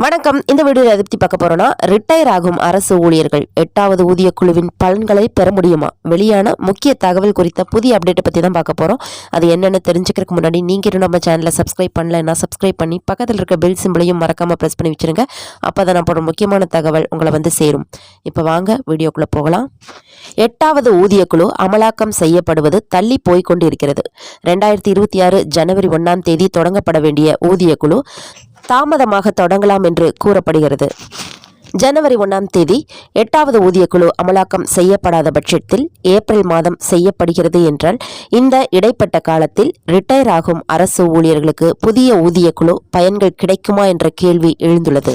வணக்கம். இந்த வீடியோவில் எதை பற்றி பார்க்க போறோம்னா, ரிட்டையர் ஆகும் அரசு ஊழியர்கள் 8வது ஊதிய குழுவின் பலன்களை பெற முடியுமா? வெளியான முக்கிய தகவல் குறித்த புதிய அப்டேட்டை பற்றி தான் பார்க்க போறோம். அது என்னென்னு தெரிஞ்சுக்கிறதுக்கு முன்னாடி நீங்க இன்னும் நம்ம சேனலை சப்ஸ்கிரைப் பண்ணலைன்னா சப்ஸ்கிரைப் பண்ணி பக்கத்தில் இருக்க பெல் சிம்பிளையும் மறக்காம பிரஸ் பண்ணி வச்சிருங்க. அப்பதான் நான் போடுற முக்கியமான தகவல் உங்களை வந்து சேரும். இப்போ வாங்க வீடியோக்குள்ள போகலாம். 8வது ஊதிய குழு அமலாக்கம் செய்யப்படுவது தள்ளி போய்கொண்டு இருக்கிறது. 2026 ஜனவரி 1ஆம் தேதி தொடங்கப்பட வேண்டிய ஊதிய குழு தாமதமாக தொடங்கலாம் என்று கூறப்படுகிறது. ஜனவரி 1ஆம் தேதி 8வது ஊதிய குழு அமலாக்கம் செய்யப்படாத பட்சத்தில் ஏப்ரல் மாதம் செய்யப்படுகிறது என்றால், இந்த இடைப்பட்ட காலத்தில் ரிட்டையர் ஆகும் அரசு ஊழியர்களுக்கு புதிய ஊதிய குழு பயன்கள் கிடைக்குமா என்ற கேள்வி எழுந்துள்ளது.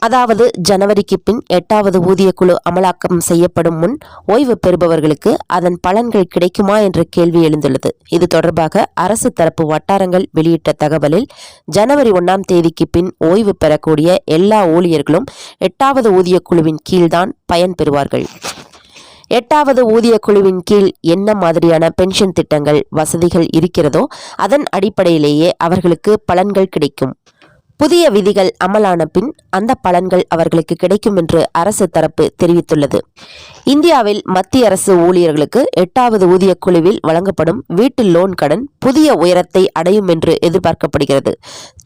அதாவது ஜனவரிக்கு பின் 8வது ஊதிய குழு அமலாக்கம் செய்யப்படும் முன் ஓய்வு பெறுபவர்களுக்கு அதன் பலன்கள் கிடைக்குமா என்ற கேள்வி எழுந்துள்ளது. இது தொடர்பாக அரசு தரப்பு வட்டாரங்கள் வெளியிட்ட தகவலில், ஜனவரி 1ஆம் தேதிக்கு பின் ஓய்வு பெறக்கூடிய எல்லா ஊழியர்களும் 8வது ஊதிய குழுவின் கீழ்தான் பயன் பெறுவார்கள். 8வது ஊதிய குழுவின் கீழ் என்ன மாதிரியான பென்ஷன் திட்டங்கள், வசதிகள் இருக்கிறதோ அதன் அடிப்படையிலேயே அவர்களுக்கு பலன்கள் கிடைக்கும். புதிய விதிகள் அமலான பின் அந்த பலன்கள் அவர்களுக்கு கிடைக்கும் என்று அரசு தரப்பு தெரிவித்துள்ளது. இந்தியாவில் மத்திய அரசு ஊழியர்களுக்கு 8வது ஊதிய குழுவில் வழங்கப்படும் வீட்டு லோன் கடன் புதிய உயரத்தை அடையும் என்று எதிர்பார்க்கப்படுகிறது.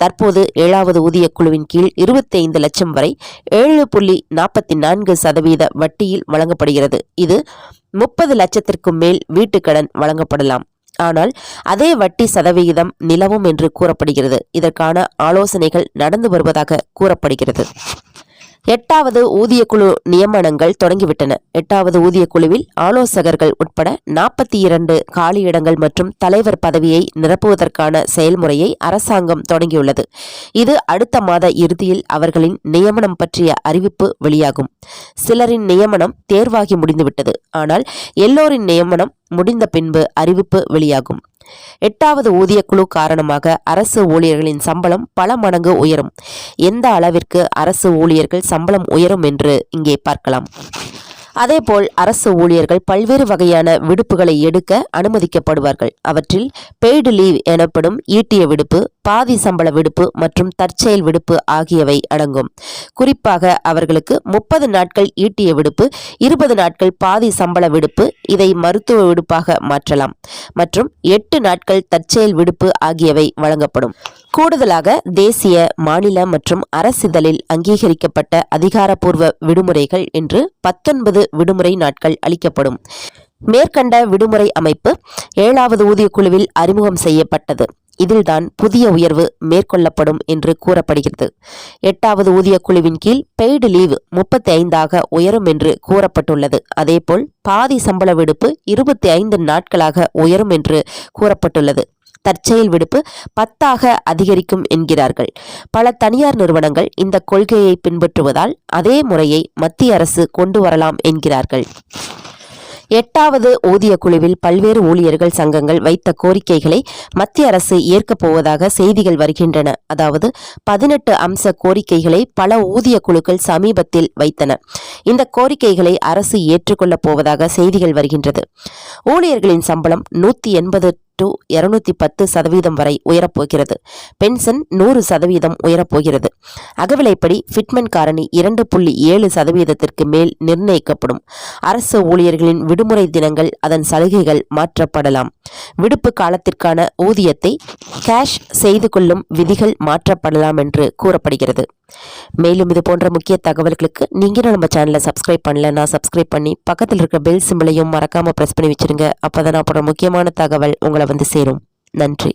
தற்போது 7வது ஊதிய குழுவின் கீழ் 25 லட்சம் வரை 7.44% வட்டியில் வழங்கப்படுகிறது. இது 30 லட்சத்திற்கும் மேல் வீட்டுக்கடன் வழங்கப்படலாம். ஆனால் அதே வட்டி சதவிகிதம் நிலவும் என்று கூறப்படுகிறது. இதற்கான ஆலோசனைகள் நடந்து வருவதாக கூறப்படுகிறது. 8வது ஊதிய குழு நியமனங்கள் தொடங்கிவிட்டன. 8வது ஊதிய குழுவில் ஆலோசகர்கள் உட்பட 42 காலியிடங்கள் மற்றும் தலைவர் பதவியை நிரப்புவதற்கான செயல்முறையை அரசாங்கம் தொடங்கியுள்ளது. இது அடுத்த மாத இறுதியில் அவர்களின் நியமனம் பற்றிய அறிவிப்பு வெளியாகும். சிலரின் நியமனம் தேர்வாகி முடிந்துவிட்டது. ஆனால் எல்லோரின் நியமனம் முடிந்த பின்பு அறிவிப்பு வெளியாகும். 8வது ஊதிய குழு காரணமாக அரசு ஊழியர்களின் சம்பளம் பல மடங்கு உயரும். எந்த அளவிற்கு அரசு ஊழியர்கள் சம்பளம் உயரும் என்று இங்கே பார்க்கலாம். அதேபோல் அரசு ஊழியர்கள் பல்வேறு வகையான விடுப்புகளை எடுக்க அனுமதிக்கப்படுவார்கள். அவற்றில் பெய்டு லீவ் எனப்படும் ஈட்டிய விடுப்பு, பாதி சம்பள விடுப்பு மற்றும் தற்செயல் விடுப்பு ஆகியவை அடங்கும். குறிப்பாக அவர்களுக்கு 30 நாட்கள் ஈட்டிய விடுப்பு, 20 நாட்கள் பாதி சம்பள விடுப்பு, இதை மருத்துவ விடுப்பாக மாற்றலாம், மற்றும் 8 நாட்கள் தற்செயல் விடுப்பு ஆகியவை வழங்கப்படும். கூடுதலாக தேசிய, மாநில மற்றும் அரசிதழில் அங்கீகரிக்கப்பட்ட அதிகாரப்பூர்வ விடுமுறைகள் என்று 19 விடுமுறை நாட்கள் அளிக்கப்படும். மேற்கண்ட விடுமுறை அமைப்பு 7வது ஊதிய குழுவில் அறிமுகம் செய்யப்பட்டது. இதில்தான் புதிய உயர்வு மேற்கொள்ளப்படும் என்று கூறப்படுகிறது. 8வது ஊதிய குழுவின் கீழ் பெய்டு லீவ் 35ஆக உயரும் என்று கூறப்பட்டுள்ளது. அதேபோல் பாதி சம்பள விடுப்பு 25 நாட்களாக உயரும் என்று கூறப்பட்டுள்ளது. தற்செயல் விடுப்பு 10ஆக அதிகரிக்கும் என்கிறார்கள். பல தனியார் நிறுவனங்கள் இந்த கொள்கையை பின்பற்றுவதால் அதே முறையை மத்திய அரசு கொண்டு வரலாம் என்கிறார்கள். 8வது ஊதிய குழுவில் பல்வேறு ஊழியர்கள் சங்கங்கள் வைத்த கோரிக்கைகளை மத்திய அரசு ஏற்கப் போவதாக செய்திகள் வருகின்றன. அதாவது 18 அம்ச கோரிக்கைகளை பல ஊதிய குழுக்கள் சமீபத்தில் வைத்தன. இந்த கோரிக்கைகளை அரசு ஏற்றுக்கொள்ளப் போவதாக செய்திகள் வருகின்றது. ஊழியர்களின் சம்பளம் 180 to 210% வரை உயரப்போகிறது. பென்ஷன் 100% உயரப்போகிறது. அகவிலைப்படி ஃபிட்மென்ட் காரணி 2.7% மேல் நிர்ணயிக்கப்படும். அரசு ஊழியர்களின் விடுமுறை தினங்கள், அதன் சலுகைகள் மாற்றப்படலாம். விடுப்பு காலத்திற்கான ஊதியத்தை கேஷ் செய்து கொள்ளும் விதிகள் மாற்றப்படலாம் என்று கூறப்படுகிறது. மேலும் இது போன்ற முக்கிய தகவல்களுக்கு நீங்க நம்ம சேனலை சப்ஸ்கிரைப் பண்ணலன்னா சப்ஸ்கிரைப் பண்ணி பக்கத்தில் இருக்க பெல் சிம்பிளையும் மறக்காம பிரஸ் பண்ணி வச்சிருங்க. அப்பதான் நான் போடுற முக்கியமான தகவல் உங்களை வந்து சேரும். நன்றி.